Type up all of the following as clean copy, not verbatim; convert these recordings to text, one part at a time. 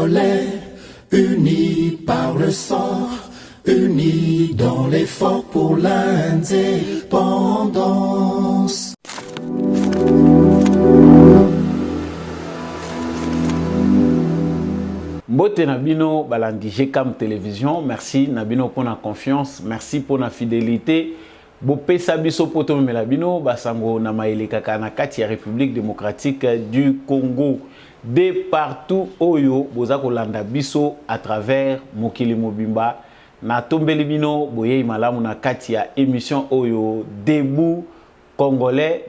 Congolais, unis par le sang, unis dans l'effort pour l'indépendance. Mbote Nabino balandi GCAM Télévision, merci Nabino pour la confiance, merci pour la fidélité. Bopesa biso poto melabino basango na maeleka kana kati ya République démocratique du Congo. De partout oyo boza kolanda biso à travers mokili mobimba na tombeli bino boye malamu na kati ya émission oyo Debout Congolais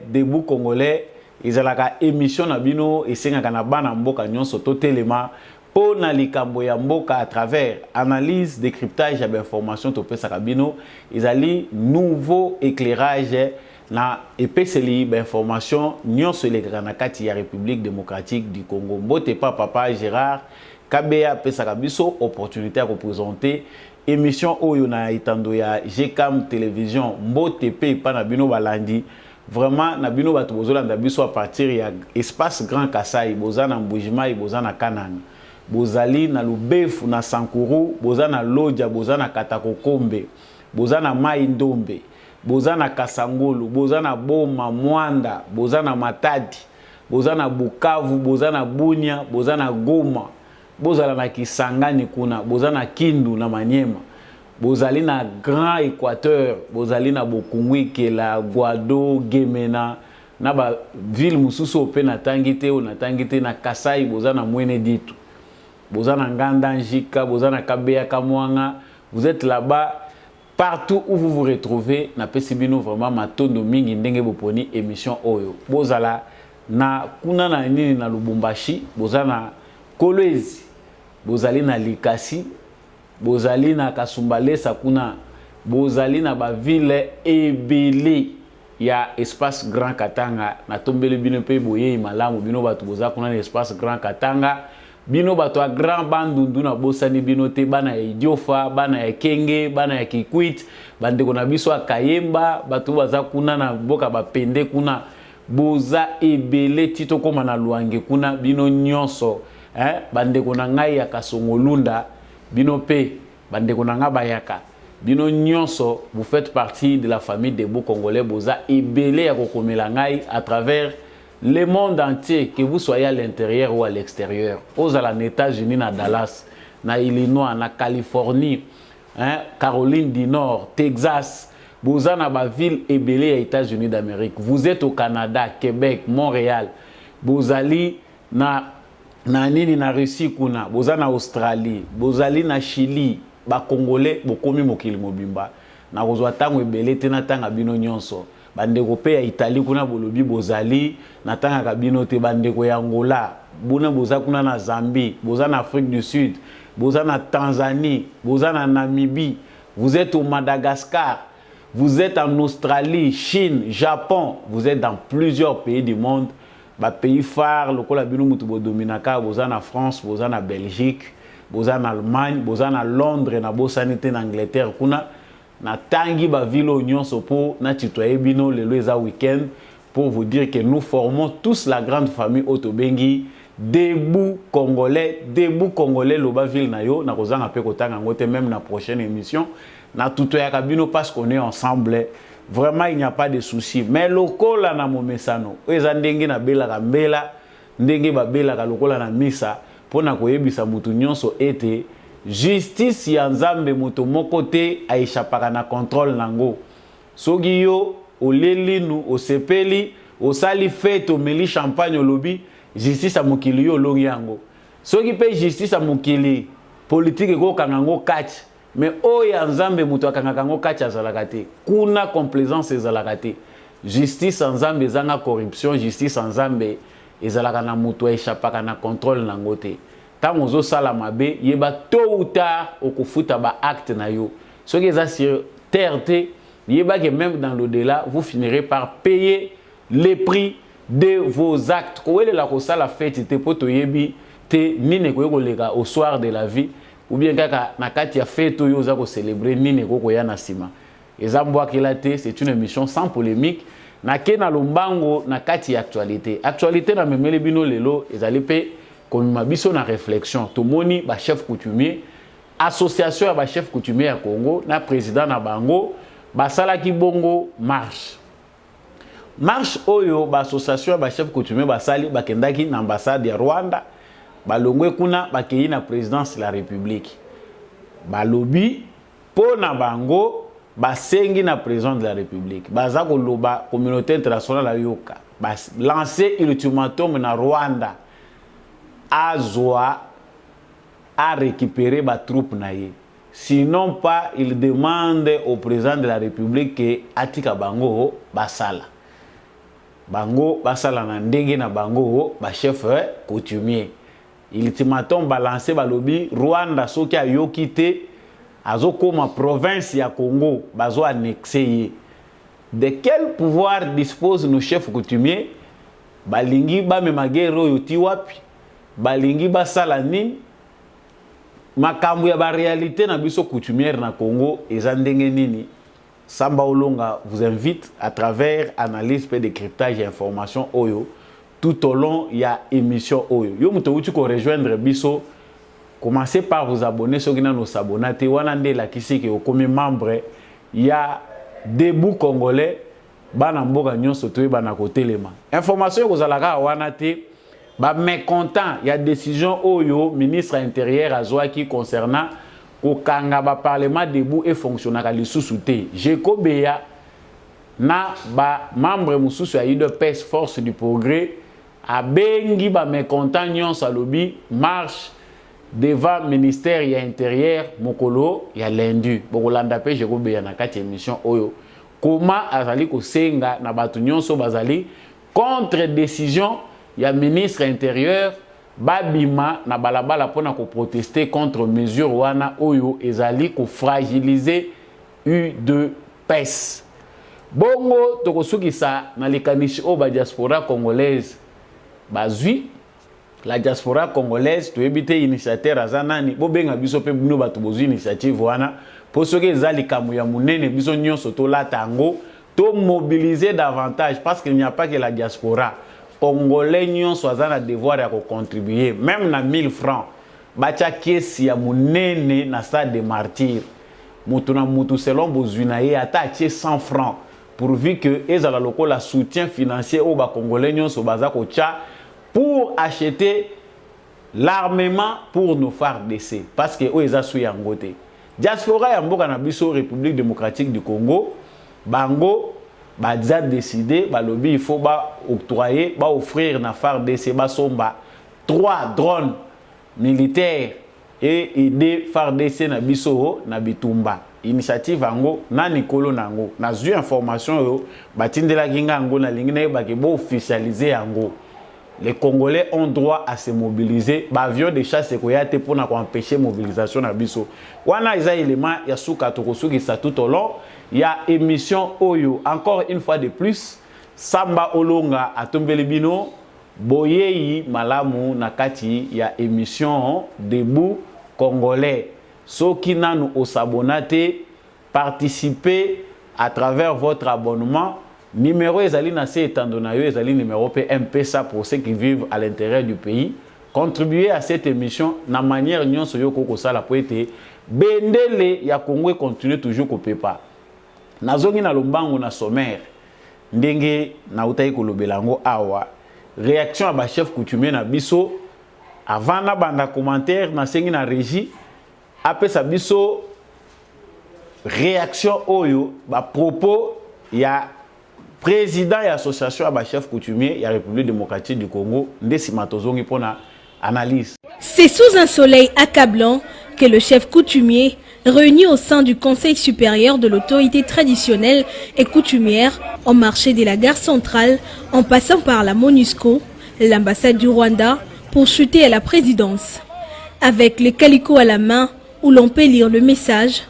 ezalaka émission na bino esengaka na bana mboka nyonso totelema po na likambo ya mboka à travers analyse, décryptage ya information to pesa kabino ezali nouveau éclairage na epeseli ba information nyonso elekaka na kati ya République démocratique du Congo. Mbote papa Gérard Kabeya pesa kabiso opportunité à représenter émission oyo na itando ya GCAM Télévision. Mbote pe pa na bino balandi vraiment na bino bato bozolanda biso à partir ya espace Grand Kasai, boza na Mbujima, boza na Kananga, bozali na Lubefu, na Sankuru, boza na Lodja, boza na Katakokombe, boza na Mai Ndombe, boza na Kasangolo, boza na Boma, Mwanda, boza na Matadi, boza na Bukavu, boza na Bunia, boza na Goma, boza na Kisangani kuna, boza na Kindu na Maniema, bozali na Grand Équateur, bozali na Bokungwike, la Guado, Gemena, na ba ville mususu ope na tangite o na tangite na Kasai, boza na Mwene Ditu, boza na Nganda Njika, boza na Kabeya Kamwanga. Vous êtes là-bas partout où vous vous retrouvez na pesibino vraiment matondo mingi ndenge boponi émission oyo. Bozala na kuna na nini na Lubumbashi, boza na Kolwezi, bozali na Likasi, bozali na Kasumbalesa kuna, bozali na ba ville ebele ya espace Grand Katanga na tombeli bino pe boye malamu bino batu boza kuna na espace Grand Katanga. Bino bato a Grand Bandundu na bosani bino te bana ya Idiofa, bana ya Kenge, bana ya Kikwit, bandeko na biso a Kayemba, batu baza kuna na boka bapende kuna, boza ebele tito koma na Luange kuna, bino nyonso, bandeko na ngai ya Kasongolunda, bino pe, bandeko na nga bayaka, bino nyonso, vous faites partie de la famille des beaux Congolais, boza ebele ya kokomela ngai à travers le monde entier, que vous soyez à l'intérieur ou à l'extérieur, aux États-Unis, à Dallas, na Illinois, na Californie, Caroline du Nord, Texas, vous êtes dans la ville ébélée aux États-Unis d'Amérique, vous êtes au Canada, Québec, Montréal, vous allez na Russie, vous êtes en Australie, vous allez na Chili, ba Congolais, vous komi mokili mobimba, na kozwa tango ébélé tena tanga bino nyonso. Bandeko pe ya Italie kuna bolobi bozali natanga kabino te, bandeko ya Angola buna boza kuna na Zambie, boza na Afrique du Sud, boza na Tanzanie, boza na Namibie, vous êtes au Madagascar, vous êtes en Australie, Chine, Japon, vous êtes dans plusieurs pays du monde, ba pays phares lokola bino mutu bodominaka, boza na France, boza na Belgique, boza na Allemagne, boza na Londres, na bosanité na Angleterre kuna na tangi ba ville nyonso po na titoye bino lelo eza week-end pour vous dire que nous formons tous la grande famille Otobengi Debout Congolais loba ville na yo na kozanga pe kotanga ngote même na prochaine émission na tutoya kabino parce qu'on est ensemble. Vraiment il n'y a pas de souci, mais lokola na momesano eza ndenge na belaka mbela ndenge ba belaka lokola na misa pona koyebisa mutu nyonso ete justice ya Nzambe moto moko te aishapaka na contrôle nango. Soki yo olelinu osepeli osali fete omeli champagne olobi justice ya mokili yo olongi yango. Soki pe justice ya mokili politique ekokanga yango kati, mais oyo ya Nzambe moto akangaka yango kati azalaka te. Kuna complaisance ezalaka te. Justice ya Nzambe ezanga corruption, justice ya Nzambe ezalaka na moto aishapaka na contrôle nango te. Tant ozo sala mabe yeba tôt ou tard okufuta ba acte na yo. Ce qui est sur terre te yeba que même dans l'au-delà vous finirez par payer les prix de vos actes. Ko ele la ko sala fête te poto yebi te nine ko lega au soir de la vie ou bien kaka na kati ya fête yo za ko célébrer nine ko ya na sima. Ezambwa kila te, c'est une émission sans polémique. Na ke na lombango na kati ya actualité. Actualité na memele bino lelo ezali pe comme ma biso na réflexion to moni ba chef coutumier association ba chef coutumier à Congo na président na bango ba sala ki bongo marche oyo ba association ba chef coutumier ba sali ba kendaki na ambassade ya Rwanda ba longwe kuna ba keyi na présidence de la République ba lobby po na bango ba sengi na président de la République baza ko loba communauté internationale yoka ba lancer ultimatum na Rwanda Azwa à récupérer ma troupe naïe. Sinon pas, il demande au président de la République que Atika Bango basala. Bango basala na ndenge na bango ba chef coutumier. Ultimatum balancé balobi Rwanda soki ayoki te azoko ma province ya Congo bazo annexé. De quel pouvoir dispose nos chefs coutumiers? Balingi ba memagero yoti wapi? Balingi basala nini makambo ya ba réalité na biso coutumière na Congo ezandenge nini. Samba Olonga vous invite à travers analyse et décryptage et information oyo tout au long ya émission oyo yo muto uti ko rejoindre biso commencez par vous abonner sur nos s'abonner wana nde la kisiki okomi membre ya Debout Congolais bana mboka nyonso to bana kotelema information ko zalaka wana te ba mécontent il y a décision oyo ministre intérieur azwaki concernant kokanga ba parlement debout et fonctionnaka lisusu te Jekobeya na ba membre mususu ya UDPS force du progrès a bengi ba mécontent nyonso alobi marche devant ministère ya intérieur mokolo ya lundi bokolanda pe Jekobeya na kati émission oyo comment azali kosenga na batu nyonso bazali contre décision ya ministre intérieur babima na balabala pona ko protester contre mesure wana oyo ezali ko fragiliser UDPS. Bongo tokosukisa na likanisi o ba diaspora congolaise bazui la diaspora congolaise to ebite initiateur azanani bobenga biso pe bino bato bozu initiative wana po soki ezali kamu ya munene biso nyonso to latango to mobiliser davantage parce qu'il n'y a pas que la diaspora Congolais nyonso azana devoir ya ko contribuer même na 1000 francs bacha kesi ya munene na stade de martyr mutu na mutu selon bozuna ye ata 100 francs pourvu que ezala lokola soutien financier au ba Congolais nyonso baza ko tcha pour acheter l'armement pour nos FARDC parce que o eza su yango te diaspora ya mboka na biso République démocratique du Congo bango ba déjà décidé ba lobby il faut ba octroyer ba offrir na FARDC ba somba 3 drones militaires et aider FARDC na biso na bitumba initiative ango na Nikolo nango na zu information yo batindela kinga ango na lingine ba ke bo officialiser ango. Les Congolais ont droit à se mobiliser. Avion de chasse et koyate pour empêcher mobilisation na biso. Wana isa élément ya suka tokosuki sa tout au long. Il y a émission Oyo. Encore une fois de plus, Samba Olonga atombeli bino boyeyi malamu nakati ya émission Debout Congolais. Soki nanu osabonate participer à travers votre abonnement. Numéro ezali na se etandonayo ezali numéro PMPSA pour ceux qui vivent à l'intérieur du pays. Contribuer à cette émission na manière nyonso yo koko sala po ete bendele ya Congo continue toujours ko pepa. Nazongi na lombango na sommaire ndenge na utayi ko lobelango awa réaction à ba chef coutumier na biso avant na banda commentaire na sengi na régie apesa biso réaction oyo ba propos ya président et association à chef coutumier la République démocratique du Congo, Ndesimatozongi pour la analyse. C'est sous un soleil accablant que le chef coutumier, réuni au sein du Conseil supérieur de l'autorité traditionnelle et coutumière, au marché de la gare centrale, en passant par la MONUSCO, l'ambassade du Rwanda, pour chuter à la présidence. Avec les calicots à la main, où l'on peut lire le message,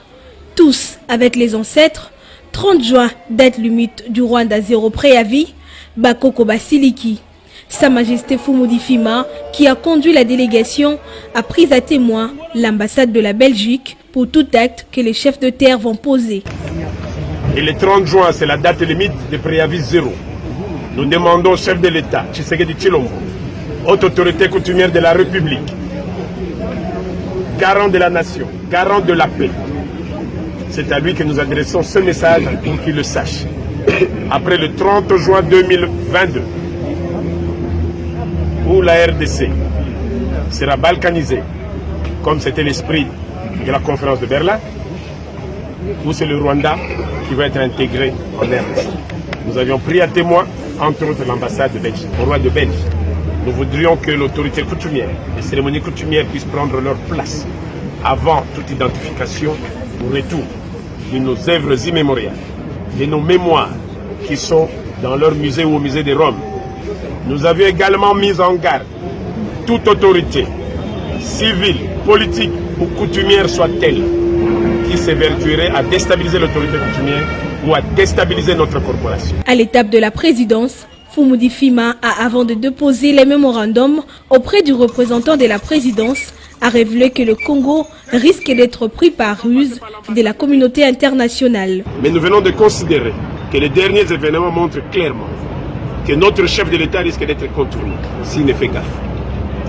tous avec les ancêtres, 30 juin, date limite du Rwanda, 0 préavis, Bakoko Basiliki. Sa Majesté Fumudi Fima, qui a conduit la délégation, a pris à témoin l'ambassade de la Belgique pour tout acte que les chefs de terre vont poser. Et le 30 juin, c'est la date limite de préavis 0. Nous demandons au chef de l'État, Tshisekedi Tshilombo, haute autorité coutumière de la République, garant de la nation, garant de la paix. C'est à lui que nous adressons ce message pour qu'il le sache. Après le 30 juin 2022, où la RDC sera balkanisée, comme c'était l'esprit de la conférence de Berlin, où c'est le Rwanda qui va être intégré en RDC. Nous avions pris à témoin, entre autres, l'ambassade de Belgique, au roi de Belgique. Nous voudrions que l'autorité coutumière, les cérémonies coutumières puissent prendre leur place avant toute identification au retour de nos œuvres immémoriales, de nos mémoires qui sont dans leur musée ou au musée de Rome. Nous avions également mis en garde toute autorité, civile, politique ou coutumière soit-elle, qui s'évertuerait à déstabiliser l'autorité coutumière ou à déstabiliser notre corporation. À l'étape de la présidence, Fumudi Fima a, avant de déposer les mémorandums auprès du représentant de la présidence, a révélé que le Congo risque d'être pris par ruse de la communauté internationale. Mais nous venons de considérer que les derniers événements montrent clairement que notre chef de l'État risque d'être contourné s'il ne fait gaffe.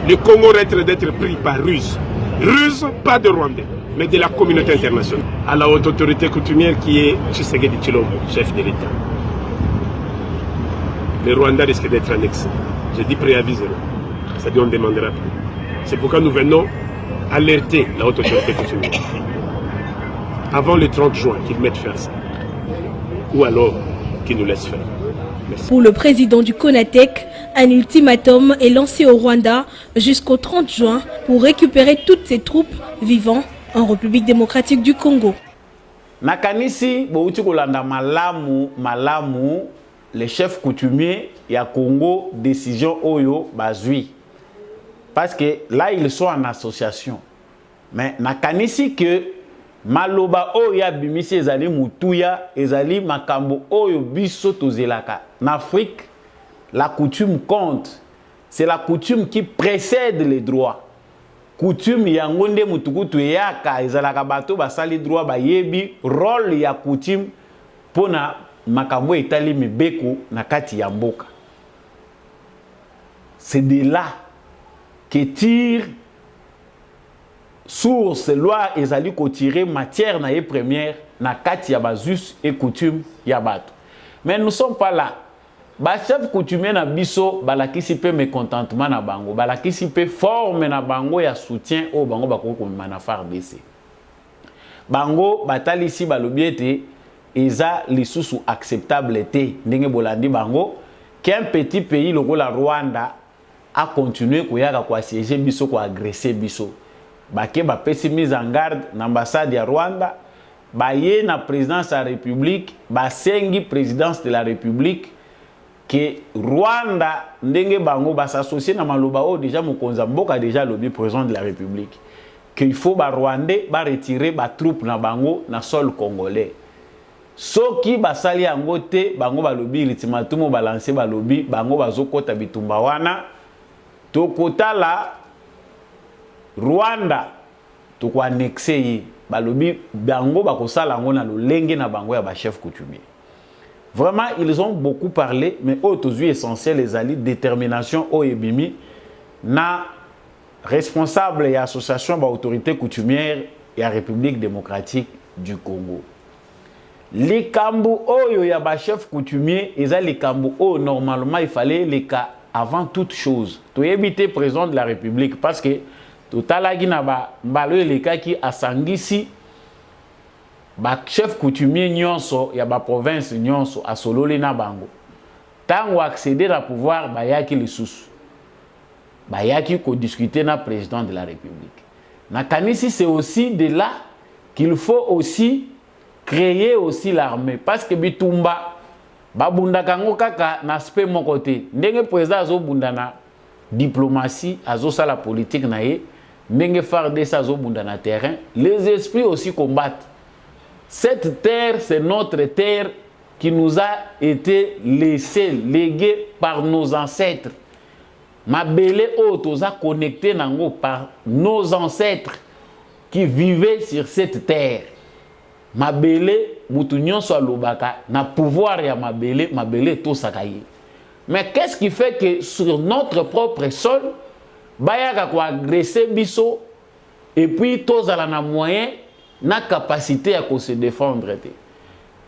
Le Congo risque d'être pris par ruse. Ruse, pas de Rwandais, mais de la communauté internationale. À la haute autorité coutumière qui est Tshisekedi Tshilombo, chef de l'État. Le Rwanda risque d'être annexé. J'ai dit préavis zéro. C'est-à-dire on ne demandera plus. C'est pourquoi nous venons alerter la haute autorité coutumière. Avant le 30 juin, qu'ils mettent faire ça. Ou alors qu'ils nous laissent faire. Merci. Pour le président du CONATEC, un ultimatum est lancé au Rwanda jusqu'au 30 juin pour récupérer toutes ses troupes vivant en République démocratique du Congo. Nakanisi, bouti kolanda malamu, les chefs coutumiers ya Congo décision oyo bazui. Parce que là ils sont en association. Mais nakanisi que maloba oya bimisi ezali mutuya ezali makambo oyo biso tozelaka. En Afrique, la coutume compte. C'est la coutume qui précède les droits. Coutume yangonde mutukutu yaka ezalaka bato basali droit bayebi rôle ya coutume pona makambo etali mibeko na kati ya mboka. C'est de là que tire source loi ezali ko tirer matière na ye première na kati ya bazus et coutume ya bato. Mais nous sommes pas là. Ba chef coutumier na biso balakisi pe mécontentement na bango, balakisi pe forme na bango ya soutien o bango bakoko mana FARDC. Bango batalisi balobiete eza lisusu acceptable te ndenge bolandi bango qu'un petit pays le la Rwanda a continué koyaka ko assiéger biso ko agresser biso. Bake ba pesi mise en garde na ambassade ya Rwanda, baye na présidence de la République, basengi présidence de la République que Rwanda ndenge bango ba s'associer na maloba o déjà mokonza mboka déjà lobby président de la République qu'il faut ba Rwandais ba retirer ba troupes na bango na sol congolais. Soki basali yango te bango ba lobby ultimatum ba lancer ba lobby bango bazokota bitumba wana tokota la Rwanda to ko annexer yi ba lobby bango ba kosala ngo na lolenge na bango ya ba chef coutumier. Vraiment, ils ont beaucoup parlé, mais aujourd'hui essentiel les alliés détermination au ebimi na responsable et association d'autorité coutumière et la République démocratique du Congo. Les kambu oyo ya ba chef coutumier, ils ont les kambu o normalement il fallait les cas avant toute chose. To éviter président de la République parce que totalagi na ba mbalo les cas qui asangisi ba chef coutumier nyonso ya ba province nyonso asololi na bango tango accéder à pouvoir bayaki lisusu bayaki ko discuter na président de la République na kanisi. C'est aussi de là qu'il faut aussi créer aussi l'armée parce que bitumba babunda kango kaka na aspect mon côté ndenge président azobunda na diplomatie azosala politique na ye ndenge FARDC azobunda na terrain, les esprits aussi combattent. Cette terre, c'est notre terre qui nous a été laissée, léguée par nos ancêtres. Mabele Otos a connecté nango par nos ancêtres qui vivaient sur cette terre. Mabele, mutunyon so lobaka, na pouvoir ya mabele, mabele to sakaye. Mais qu'est-ce qui fait que sur notre propre sol, bayaka ko agresser biso et puis tous à la moyen na capacité à se défendre.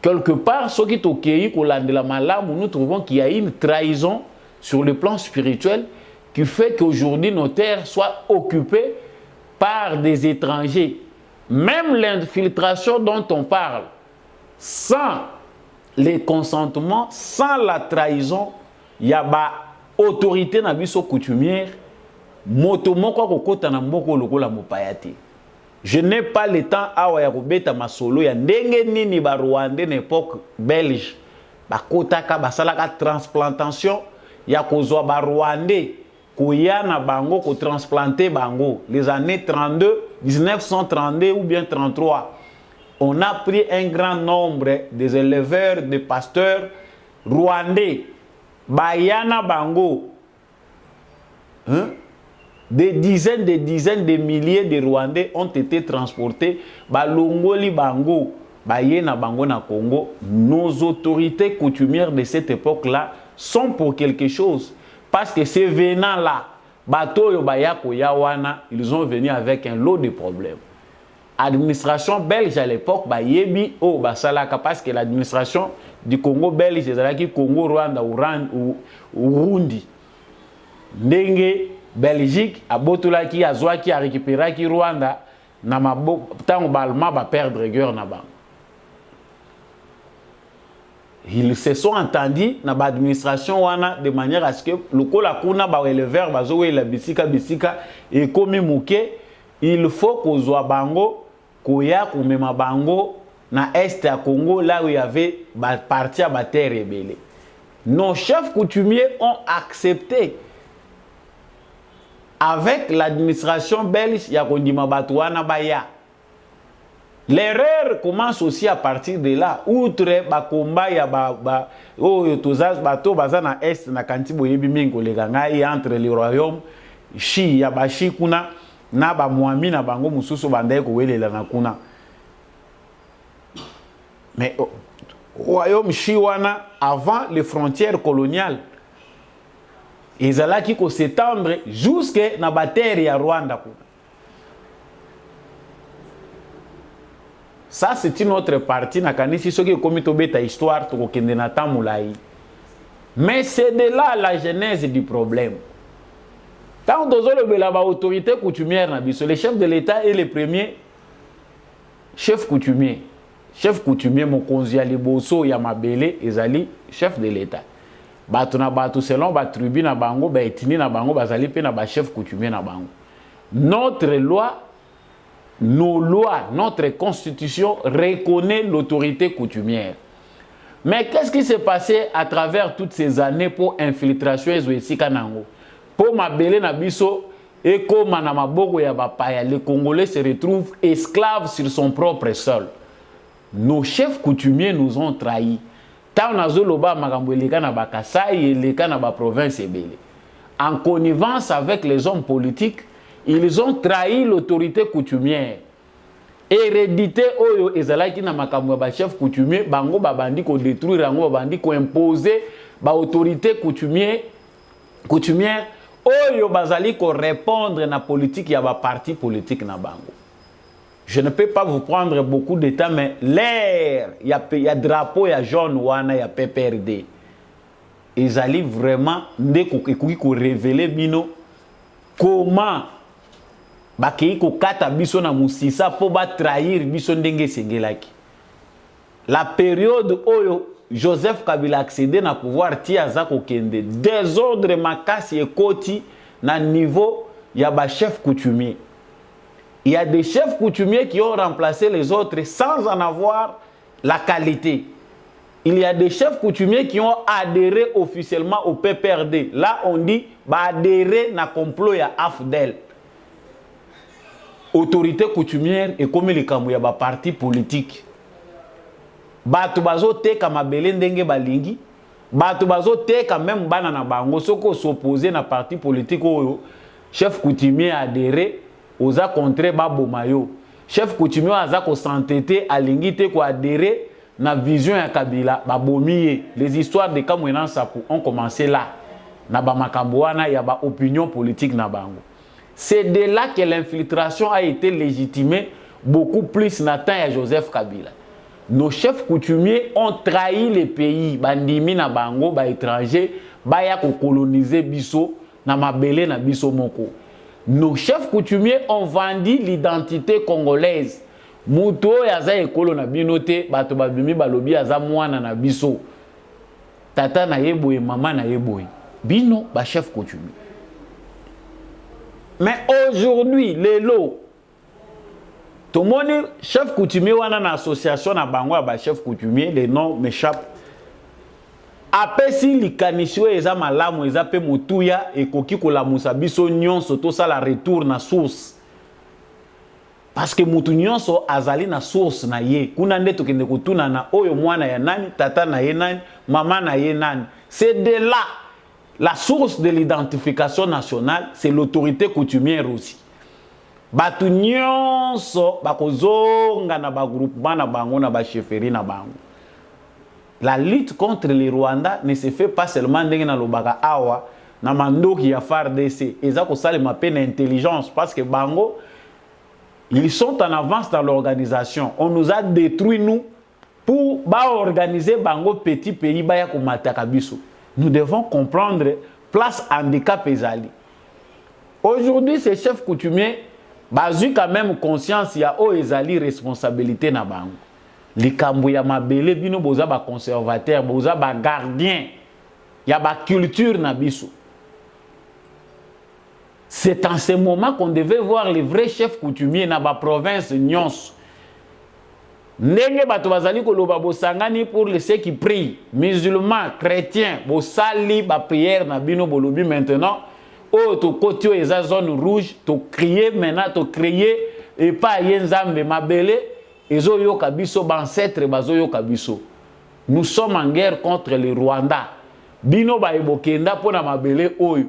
Quelque part, ceux qui t'occupent de la malamu, nous trouvons qu'il y a une trahison sur le plan spirituel qui fait qu'aujourd'hui nos terres soient occupées par des étrangers. Même l'infiltration dont on parle, sans les consentements, sans la trahison, il y a une autorité coutumière, je n'ai pas le temps à robeta masolo ya ndenge nini ba Rwandais n'époque belge ba kotaka basalaka transplantation ya kozwa ba Rwandais koya na bango ko transplanter bango les années 1932 ou bien 33. On a pris un grand nombre des éleveurs, des pasteurs rwandais bayana bango, hein? Des dizaines de milliers de Rwandais ont été transportés. Balongoli bango, bayena bango na Congo. Nos autorités coutumières de cette époque-là sont pour quelque chose. Parce que ces venants-là, bateau yo bayako yawana, ils ont venu avec un lot de problèmes. Administration belge à l'époque, bayebi o basalaka parce que l'administration du Congo belge, c'est-à-dire Congo, Rwanda ou Burundi. Ndenge Belgique, à Botolaki, à Zouaki, à récupérer qui Rwanda, na mabo tango balma ba perdre guerre na ba. Ils se sont entendus na ba administration wana de manière à ce que le kola kuna ba éleveur ba zowe la bisika et comme muke, il faut qu'on soit bango koya kumema bango na est à Congo là où il y avait ba parti à ba terre rebelle. Nos chefs coutumiers ont accepté. Avec l'administration belge, il y a baya. L'erreur commence aussi à partir de là. Outre ba combat ya ba tozaz bato bazana est na kantibo yebi mingo legangai entre les royaumes Chi ya ba Chi kuna na ba Mwami na bango mususu bandaye ko welela na kuna. Mais royaume Chi wana avant les frontières coloniales. Ils allaient s'étendre jusqu'à la bataille à Rwanda. Ça, c'est une autre partie. Si ce qui est commis à histoire, mais c'est de là la genèse du problème. Quand on a l'autorité coutumière, le chef de l'État est le premier chef coutumier. Chef coutumier, mon conseiller Liboso, Yamabele, Ezali, chef de l'État. Batuna batu selon ba tribu na bango ba etini na bango bazali pe na ba chef coutumier na bango. Notre loi, nos lois, notre constitution reconnaît l'autorité coutumière. Mais qu'est-ce qui s'est passé à travers toutes ces années pour infiltration ezwesika nango? Pour mabele na biso et comme na maboko ya bapaya, les Congolais se retrouvent esclaves sur son propre sol. Nos chefs coutumiers nous ont trahis. En connivence avec les hommes politiques, ils ont trahi l'autorité coutumière. Hérédité oyo ezalaki na makambo ba chef coutumier bango babandi ko détruire bango babandi ko imposer ba autorité coutumière oyo bazali ko répondre na politique ya ba parti politique na bango. Je ne peux pas vous prendre beaucoup de temps, mais l'air, il y a drapeau, il y a jaune, il y a PPRD. Ils allaient vraiment révéler bino comment bakei ko kata biso na musisa pour trahir biso ndenge sengelaki. La période où Joseph Kabila accédé na pouvoir tia za ko kende désordre makasi ekoti na niveau ya ba chef coutumier. Il y a des chefs coutumiers qui ont remplacé les autres sans en avoir la qualité. Il y a des chefs coutumiers qui ont adhéré officiellement au PPRD. Là, on dit adhérer na complot ya AFDEL. Autorité coutumière et comme les kamouya ba parti politique. Batu bazo teka mabele ndenge balingi. Batu bazo teka même bana na bango soko s'opposer na parti politique oyo. Chef coutumier adhéré. Oza contre Babo Mayo. Chef coutumier aza ko s'entêter à l'ingité ko adhérer na vision ya Kabila babomiye. Les histoires de Kamwena Sapu ont commencé là. na ba makambo wana ya ba opinion politique na bango. C'est de là que l'infiltration a été légitimée beaucoup plus na temps ya Joseph Kabila. Nos chefs coutumiers ont trahi les pays, bandimi na bango, ba étrangers, ba ya ko coloniser biso na mabele na biso moko. Nos chefs coutumiers ont vendu l'identité congolaise. Muto yaza ekolo na binote, bato babimi balobi aza mwana na biso. Tata na yeboye, mama na yeboye. Bino ba chef coutumier. Mais aujourd'hui, les lots, tout le monde, chef coutumier, ou une association à Bango, ba chef coutumier, les noms m'échappent. Après, si les canissio, ils ont malamu, ils ont motouya, et koki kola musabiso nyon, surtout ça la retour na source. Parce que moutounion so azali na source na ye. Kuna ndeto kende kutuna na oyo mwana ya nani, tata na ye nani, maman na ye nani. C'est de là. La source de l'identification nationale, c'est l'autorité coutumière aussi. Batu nyonso bakozonga na ba groupement na bango na ba chefferie na bango. La lutte contre les Rwandais ne se fait pas seulement dans le baga awa na mandoki ya FARDC. Eza ko sale ma peine intelligence parce que bango ils sont en avance dans l'organisation. On nous a détruit nous pour organiser bango petit pays baya ko mataka biso. Nous devons comprendre place handicap ezali. Aujourd'hui, ces chefs coutumiers, bazu quand même conscience ya o ezali responsabilité na bango. Likambo ya mabele bino boza ba conservateur, boza ba gardien ya ba culture na biso. C'est en ce moment qu'on devait voir les vrais chefs coutumiers na ba province nyonso. Ndenge bato bazali koloba bosangani pour ceux qui prient, musulmans, chrétiens, bosali ba prière na bino bolobi maintenant, oh to kotio eza zone rouge, to crier maintenant, to crier et pas yenzambe mabele, ezo yoka biso ancêtre bazo yoka biso. Nous sommes en guerre contre les Rwandais. Bino ba ebokenda pona mabele oyo.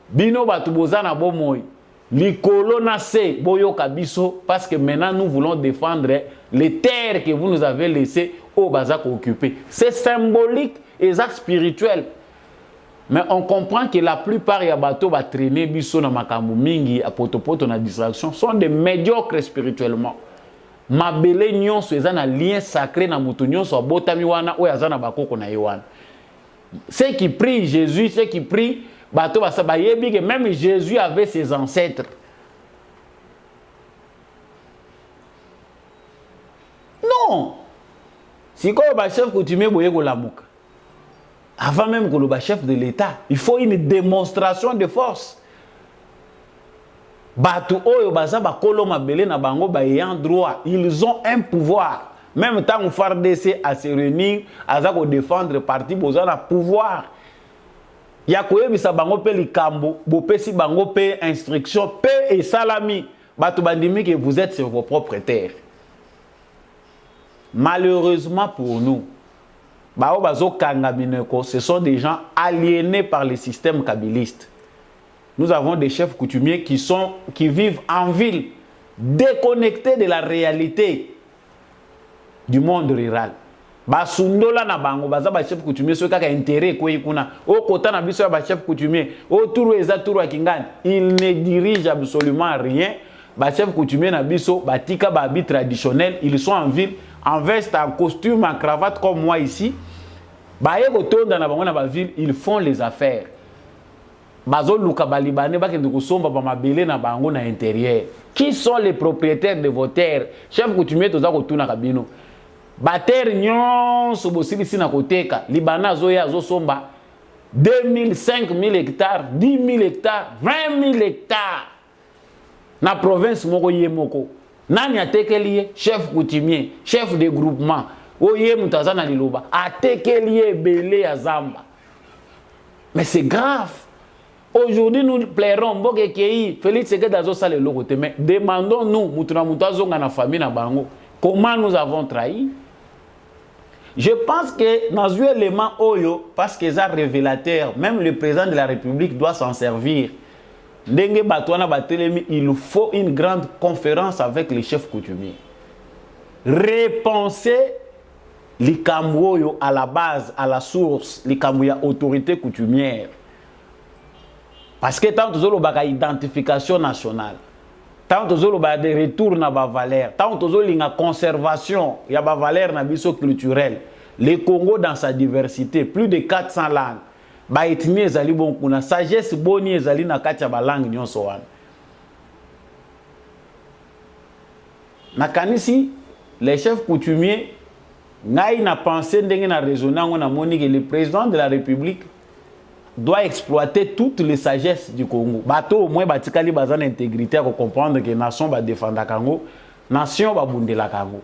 Bino batu bozana bomoy. Likolo na se boyo kabiso parce que maintenant nous voulons défendre les terres que vous nous avez laissées au Bazak occuper. C'est symbolique et spirituel. Mais on comprend que la plupart ya bateaux va traîner biso na makambo mingi a potopoto na distraction sont des médiocres spirituellement. Mabele nyonso eza na lien sacré na mutu nyonso botami wana oyo azana bakoko na yewana. Ceux qui prient Jésus, ceux qui prient bato basaba yebi que même Jésus avait ses ancêtres. Non. Si quoi ba chef coutumier boye ko lamuka. Avant même que le chef de l'État, il faut une démonstration de force. Bato oyo baza ba koloma belé na bango ba ayant droit, ils ont un pouvoir. Même tant que FARDC à se réunir, à défendre parti bozana pouvoir. Ya koyebisa bango pe likambo, bopesi bango pe instruction, pe et salami. Bato bandimi que vous êtes sur vos propres terres. Malheureusement pour nous, bao bazo kangamineko, ce sont des gens aliénés par le système kabiliste. Nous avons des chefs coutumiers qui vivent en ville, déconnectés de la réalité du monde rural. Basundola na bango baza ba chef coutumier so kaka intérêt ko ikuna o kota na biso ya ba chef coutumier o turu eza turu akingani il ne dirige absolument rien. Ba chef coutumier na biso batika ba habits traditionnels, ils sont en ville en veste, en costume, en cravate comme moi ici. Ba yeko tonda na bango na ba ville, ils font les affaires. Bazo luka balibane ba kende ko somba ba mabele na bango na intérieur. Qui sont les propriétaires de vos terres? Chef coutumier toza ko tuna kabino. Bater nyonso bosilisi na koteka libana zoya zo somba 2000 5000 hectares 10 000 hectares 20 000 hectares na province moko ye moko nani atekeli chef coutumier chef de groupement oye mutazana liloba atekeli belé ya zamba. Mais c'est grave. Aujourd'hui nous plairons mboke kei Félix Tshisekedi azo sala eloko te, mais demandons-nous mutuna mutazonga na famille na bango comment nous avons trahi. Je pense que dans un élément oyo, parce que c'est révélateur, même le président de la République doit s'en servir. Ndenge batwana batelemi, il faut une grande conférence avec les chefs coutumiers. Repenser les kamwoyo à la base, à la source, les kamwoya autorité coutumière. Parce que tant que identification nationale, tant que des retours na ba valeur, tant que la conservation, il y a ba valeur na biso culturel. Le Congo dans sa diversité, plus de 400 langues. Ba ethnie ezali bon kuna sagesse boni ezali na kati ya ba langue nyonso wana. Nakanisi les chefs coutumiers ngai na pensé ndenge na raisonner na moni que le président de la République doit exploiter toutes les sagesses du Congo. Bato au moins batikali bazana intégrité pour comprendre que nation va défendre Congo, nation va bundela Congo.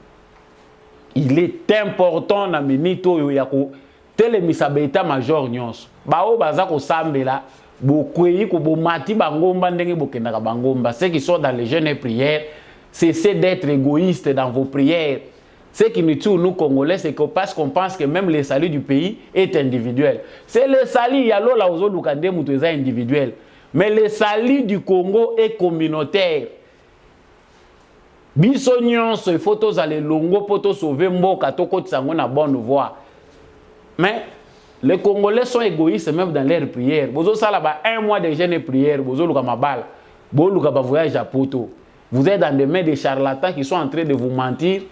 Il est important na minito yo yako telemisa beta major nyonso. Bao baza ko sambela bokwei ko bomati bangomba ndenge bokendaka bangomba. Ceux qui sont dans les jeûnes et prières, cessez d'être égoïstes dans vos prières. Ce qui nous tue, nous Congolais, c'est que parce qu'on pense que même le salut du pays est individuel. C'est le salut, il y a là aux autres individuel. Mais le salut du Congo est communautaire. Bisognon, il faut tous aller longo pour te sauver mboka toko tsango na bonne voie. Mais les Congolais sont égoïstes même dans leurs prières. Bozo sala ba un mois de jeûne et prière, bozo luka mabal, bo luka ba voyage à Poto. Vous êtes dans des mains de charlatans qui sont en train de vous mentir.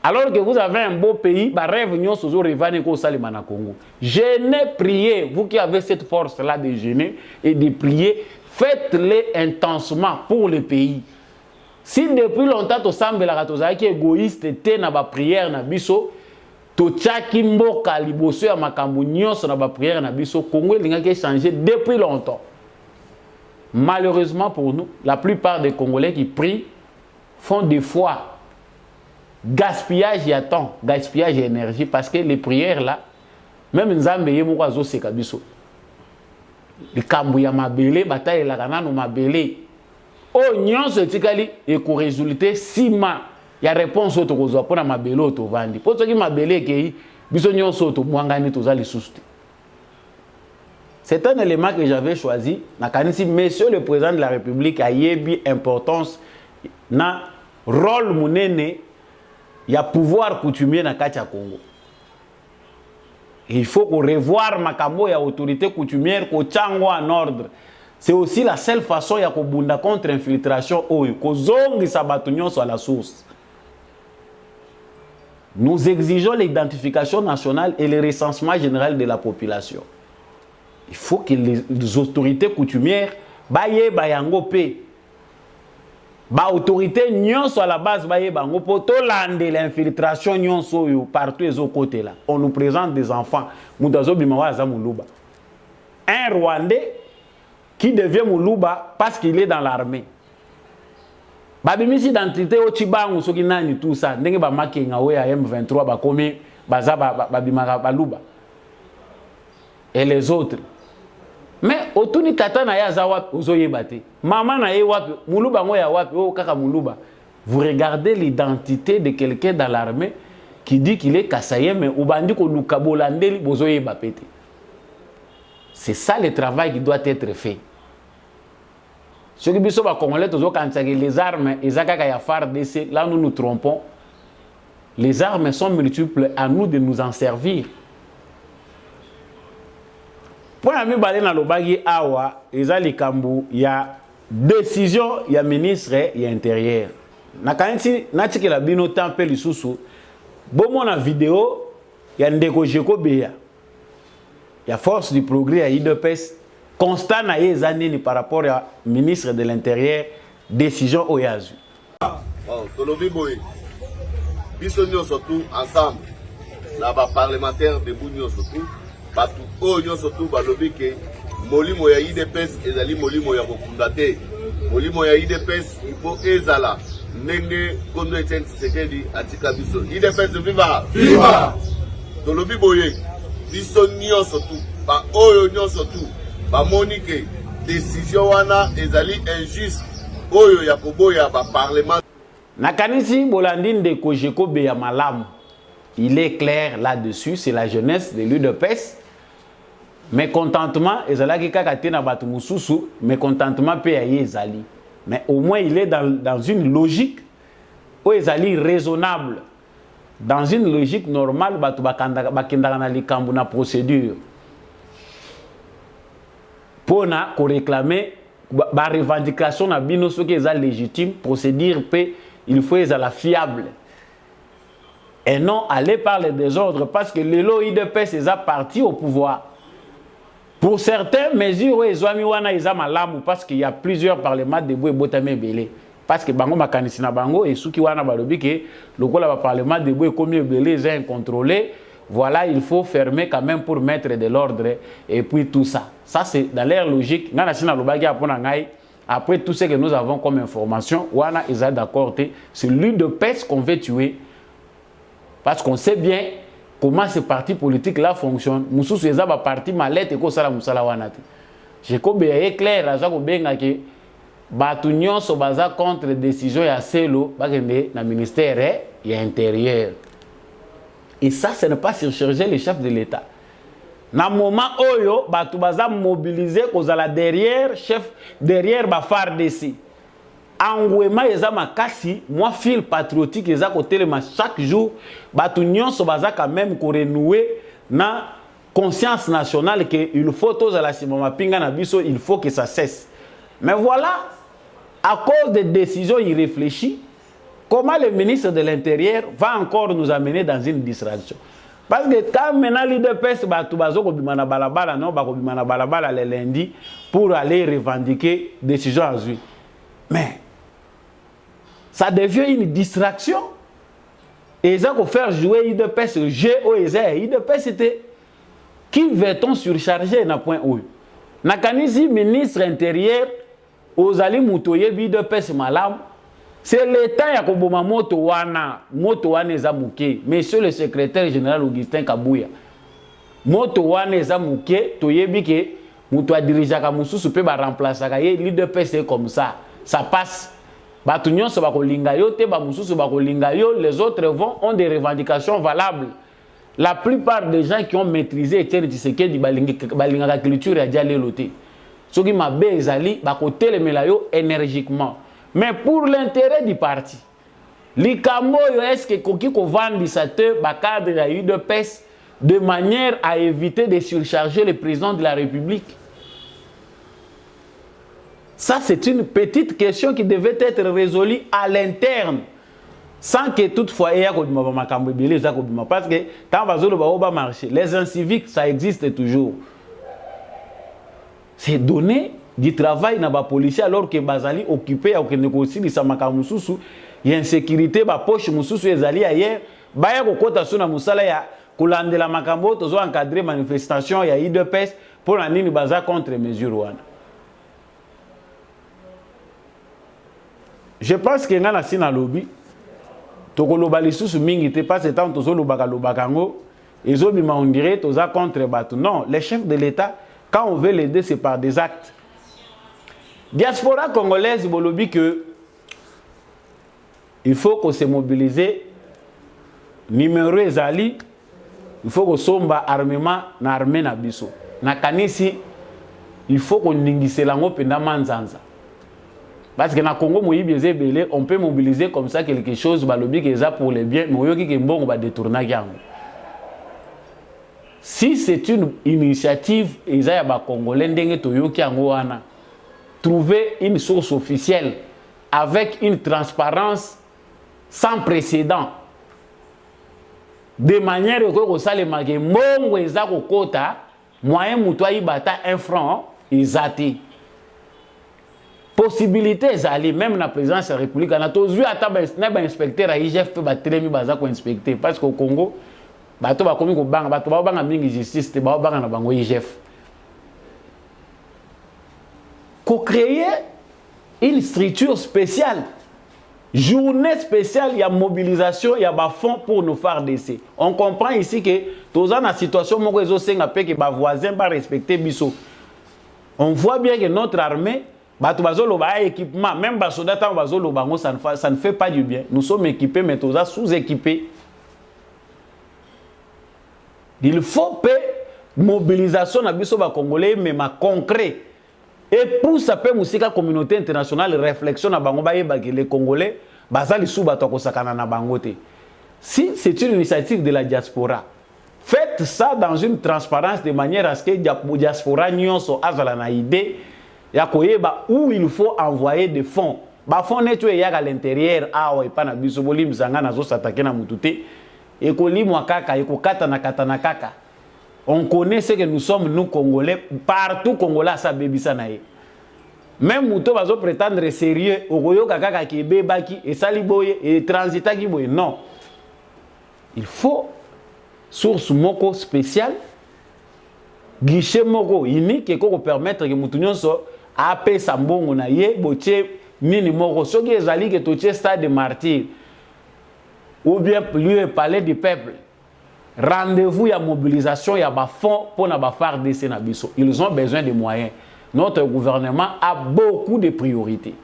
Alors que vous avez un beau pays, bah rêve nyon sozo revane ko salimana Congo. Jeûnez, priez, vous qui avez cette force-là de jeûner et de prier, faites-le intensement pour le pays. Si depuis longtemps to sambela to zaki égoïste te na ba prière na biso, to tchaki mboka liboso ya makambu nyonso na ba prière na biso, Congo lingaki changer depuis longtemps. Malheureusement pour nous, la plupart des Congolais qui prient font des fois gaspillage ya temps, gaspillage d'énergie, parce que les prières là, même Nzambe yemo kwa zo seka biso. Le kambu ya mabele, bataille la kanano mabele. Oh nyonso tikali et ko résulter sima ya réponse auto ko zo pona mabele auto vandi. Po to ki mabele ke biso nyonso auto mwangani to za lisusu. C'est un élément que j'avais choisi. Nakanisi monsieur le président de la République a yebi importance na rôle munene. Il y a pouvoir coutumier dans le Congo. Il faut revoir makambo ya autorité coutumière ko tchango en ordre. C'est aussi la seule façon ya ko bunda contre infiltration oyo ko zongi sabatunyo sur la source. Nous exigeons l'identification nationale et le recensement général de la population. Il faut que les autorités coutumières baye bayango pe ba autorité nyonso à la base baye bango poto lande l'infiltration nyonso yo partout les autres côtés là. On nous présente des enfants mudazo bimawa za muluba. Un Rwandais qui devient muluba parce qu'il est dans l'armée. Babimisi identité o chibangu soki nani tout ça ndenge ba makenga we ya M23 ba komi baza babimaka baluba. Et les autres. Mais otuni tata na ya za wapi ozoyebate. Maman na ye wapi muluba ngo ya wapi o kaka muluba. Vous regardez l'identité de quelqu'un dans l'armée qui dit qu'il est kassaye mais obandi ko lukabolandeli bozoyeba pété. C'est ça le travail qui doit être fait. Ce qui biso ba congolais tozo kantsaki les armes ezakaka ya FARDC là nous nous trompons. Les armes sont multiples, à nous de nous en servir. Pour ami balé na lobagi awa ezali kambu ya décision ya ministre ya intérieur. Na kanti natiki la bino tempe lisusu bomo na vidéo ya ndeko Jeko Beya. Ya force du progrès ya IDPS constat na yezanini par rapport à ministre de l'intérieur décision oyazu. Bon, tolobi boy. Biso surtout ensemble. Là bas parlementaire de Bougno surtout. Batu oyo surtout balobi ke molimo ya IDPS ezali molimo ya kokundate. Molimo ya IDPS il faut ezala ndenge kondo Etienne Tshisekedi atika biso. IDPS viva! Viva! Tolobi boye. Biso surtout ba oyo surtout ba monike décision wana ezali injuste oyo ya koboya ba parlement. Nakanisi bolandine de Jeko Beya malamu. Il est clair là-dessus, c'est la jeunesse de l'UDPS. Mécontentement, ezalaki kaka te na batu mususu, mécontentement pe ya ezali. Mais au moins il est dans une logique où ezali raisonnable. Dans une logique normale, batu bakendaka na likambu na procédure. pour réclamer la revendication na bino ce qui est légitime pour se dire que il faut être la fiable et non aller par les désordres parce que le l'IDPS est parti au pouvoir. Pour certaines mesures, ils ont malamu parce qu'il y a plusieurs parlements de Boué Botame Belé. Parce que bango makanisi na bango et ceux qui wana balobi que le parlement de Boué comme Belé est incontrôlé. Voilà, il faut fermer quand même pour mettre de l'ordre et puis tout ça. Ça c'est dans l'air logique. Après tout ce que nous avons comme information, wana ils sont d'accord, c'est l'UDPS qu'on veut tuer. Parce qu'on sait bien comment ces partis politiques là fonctionnent. Moussous les a parti malette et ça la moussala wanati. Je connais clair à ça que benga que batunion so baza contre décision ya selo bagende na ministère et intérieur. Et ça ce n'est pas surcharger les chefs de l'État. Na moment oyo batu baza mobiliser kozala derrière chef derrière ba FARDC. Angouema eza makasi moi fil patriotique eza côté le chaque jour batu nyonso baza quand même ko renouer na conscience nationale que il faut tous à la simama pinga na biso il faut que ça cesse. Mais voilà à cause des décisions irréfléchies comment le ministre de l'Intérieur va encore nous amener dans une distraction. Parce que quand maintenant l'IDPS batu bazo ko bimana balabala non ba ko bimana balabala le lundi pour aller revendiquer décision à lui. Mais ça devient une distraction. Et ça qu'on faire jouer IDPS, GOEZ, IDPS c'était qui veut-on surcharger na point où? Na kanisi ministre intérieur aux ali mutoye IDPS malam. C'est l'État ya koboma moto wana ezamuke. Monsieur le secrétaire général Augustin Kabouya. Moto wana ezamuke toyebi ke muto adirija mususu pe ba remplacer ka ye l'IDPS comme ça. Ça passe. Les autres ont des revendications valables. La plupart des gens qui ont maîtrisé Etienne Tshisekedi balingaka culture ya dialé loté. Ceux qui m'a bezali bakote le melayo énergiquement. Mais pour l'intérêt du parti, likambo yo est-ce que koki ko vandisa te ba cadre ya UDPS de manière à éviter de surcharger le président de la République. Ça, c'est une petite question qui devait être résolue à l'interne. Sans que toutefois, il y ait parce que tant marcher, les inciviques, ça existe toujours. C'est donner du travail à les policiers alors que Bazali occupé ou que négocie les samakamususu, il y a insécurité, ba poche mususu ezali ailleurs, ba ya kokota suna musala ya kulandela makambo tozo encadrer manifestation ya IDPS pour la nini baza contre mesure wana. Je pense que dans la lobby, tokoloba lisusu mingi te pas tant tozo lobaka lobakango, ezobima on dirait toza contre batu. Non, les chefs de l'État, quand on veut l'aider, c'est par des actes. Diaspora congolaise bolobi que il faut qu'on se mobilise. Numéro ezali, il faut qu'on somba armement na armée na biso. Na kanisi, il faut qu'on ningise lango penda manzanza. Parce que dans le Congo, on peut mobiliser comme ça quelque chose pour les biens, mais on va détourner. Si c'est une initiative, trouver une source officielle avec une transparence sans précédent, de manière que ça les magie, moyen un franc, ils attaquent. Possibilité ezali même la présidence de la République on a tous vu ataba inspecteur à IGF peut batelemi baza ko inspecter parce qu'au Congo bato ba komi ko banga bato ba banga mingi justice te ba banga na bango IGF ko créer une structure spéciale journée spéciale il y a mobilisation il y a ba fonds pour nos FARDC. On comprend ici que tous en la situation moko ezo senga pe que ba voisin ba respecter biso. On voit bien que notre armée équipement, même ça ne fait pas du bien. Nous sommes équipés, mais tous sous-équipés. Il faut que la mobilisation de Congolais, mais concret. Et pour ça, la communauté internationale réflexion que les Congolais, si c'est une initiative de la diaspora, Faites ça dans une transparence de manière à ce que diaspora nyonso azala na idée ya koyeba où il faut envoyer des fonds. Ba fonds neto ya à l'intérieur awa epa na biso bolim zanga na zo s'attaquer na mututé et kolimwa kaka et kokata na kaka. On connaît ce que nous sommes nous Congolais, partout Congolais ça bebisa na ye. Même muto bazo prétendre sérieux okoyo kaka ki bebaki et saliboye et transita ki boye non. Il faut source moko spéciale guichet moko unique et ko permettre que mutu nyonso apé sambongo na ye botie nini moko soki ezali ke totie stade de martyr ou bien lieu palais du peuple. Rendez-vous, il y a mobilisation, il y a des fonds pour na faire des sénabiso. Ils ont besoin de moyens. Notre gouvernement a beaucoup de priorités.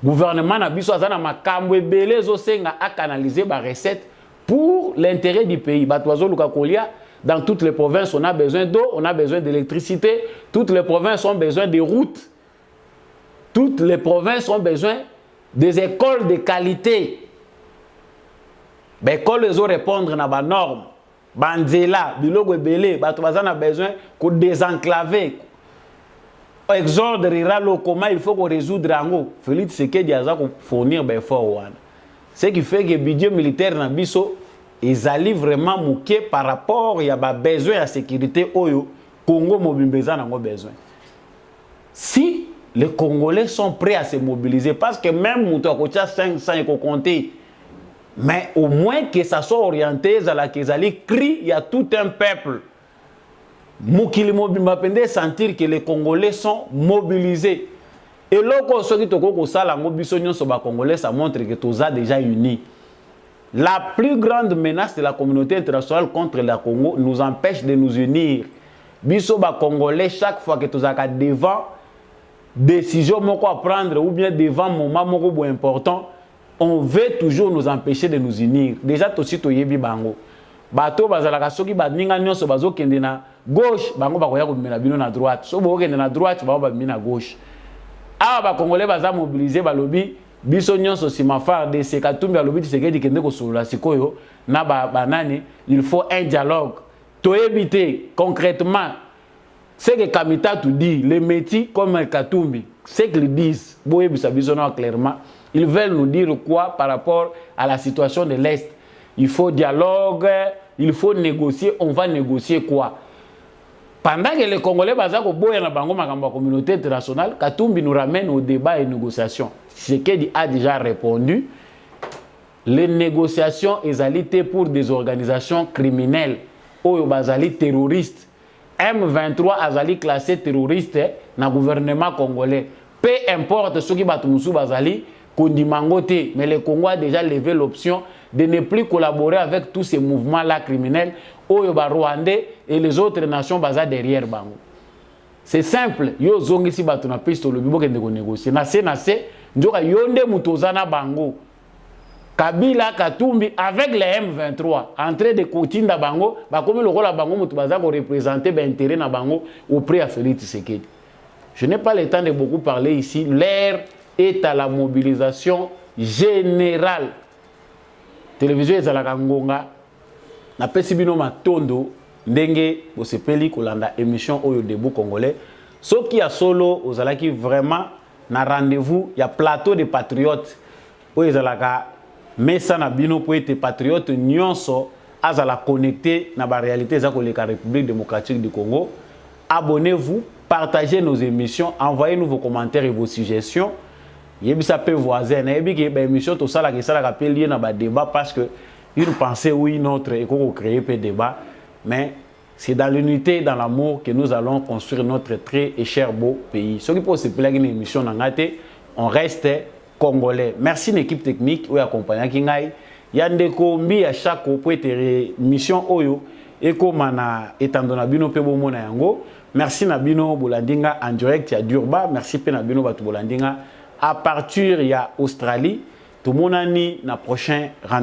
Gouvernement nabiso azana makambo ebele zo senga a canaliser ba recettes pour l'intérêt du pays. Batoazo lukakolia dans toutes les provinces, on a besoin d'eau, on a besoin d'électricité, toutes les provinces ont besoin de routes. Toutes les provinces ont besoin des écoles de qualité. Ben, quand les autres répondre à la norme, Banzela, Bilogo Belé, Batouazan a besoin de désenclaver. Exode rural, comment il faut qu'on résoudre Rango. Félix Sekedi a fournir ben fort. Ce qui fait que le budget militaire dans Bisso, ils allaient vraiment mouquer par rapport, il y a besoin de sécurité au Congo Mobimbeza n'a besoin. Si les Congolais sont prêts à se mobiliser, parce que même Moutou 500 et qu'on compter, mais au moins que ça soit orienté à la Kezali, il y a tout un peuple. Moukili Mobimba Pende sentir que les Congolais sont mobilisés. Et lorsque ceux qui toko sala mobilisation sur les Congolais, ça montre que tous a déjà unis. La plus grande menace de la communauté internationale contre le Congo nous empêche de nous unir. Biso ba Congolais chaque fois que tous a devant décision moko à prendre ou bien devant moment moko important. On veut toujours nous empêcher de nous unir. Déjà, tout de suite, yebi bango. Bato bazalaka soki baninga nyonso bazo kende na gauche, bango bakoya ko mena bino na droite. So bo kende na droite, bango ba mina gauche. Awa ba Congolais baza mobiliser balobi biso nyonso sima phare de Katumbi balobi Tshisekedi kende ko solola sikoyo na banani, il faut un dialogue. To éviter concrètement ce que Kamita tout dit, les métiers comme Katumbi, ce qu'ils disent, boye bisa biso na clairement. Ils veulent nous dire quoi par rapport à la situation de l'Est. Il faut dialogue, il faut négocier. On va négocier quoi? Pendant que les Congolais bazako boya na bango makambo communauté internationale, Katumbi nous ramène au débat et négociation. Tshisekedi a déjà répondu. Les négociations ezalité pour des organisations criminelles ou bazali terroristes. M23 azali classé terroriste na gouvernement congolais. Peu importe ce qui batumusu bazali Kondimangote, mais le Congo a déjà levé l'option de ne plus collaborer avec tous ces mouvements-là criminels, Oyoba Rwandais et les autres nations basées derrière Bango. C'est simple, yo zongi si batuna piste le bibo kende ko négocier. Nase njoka yonde mutozana Bango. Kabila Katumbi avec les M23 en train de kotinda Bango, ba comme le rôle à Bango mutu baza ko représenter ben intérêt na Bango auprès à Félix Tshisekedi. Je n'ai pas le temps de beaucoup parler ici. L'air est à la mobilisation générale. Télévision ezalaka ngonga na pesi bino matondo ndenge bosepeli kolanda émission oyo debout congolais soki ya solo ozalaki vraiment na rendez-vous ya plateau de patriotes oyo ezalaka mesa na bino po ete patriote nyonso azala connecté na ba réalité za koleka République démocratique du Congo. Abonnez-vous, partagez nos émissions, envoyez-nous vos commentaires et vos suggestions. Yebisa pe voisin na yebi ke ba émission to sala ke sala ka pe lié na ba débat parce que une pensée oui notre et qu'on créer pe débat mais c'est dans l'unité dans l'amour que nous allons construire notre très et cher beau pays. Ce qui peut se plaire une émission na ngate on reste congolais. Merci l'équipe technique ou accompagnant kingai yandeko mbi à chaque po être mission oyo et comme na etandona bino pe bo mona yango. Merci Nabino Bolandinga en direct à Durba, merci pe Nabino Batu Bolandinga à partir il y a Australie, tout le monde a na prochain rendez-vous.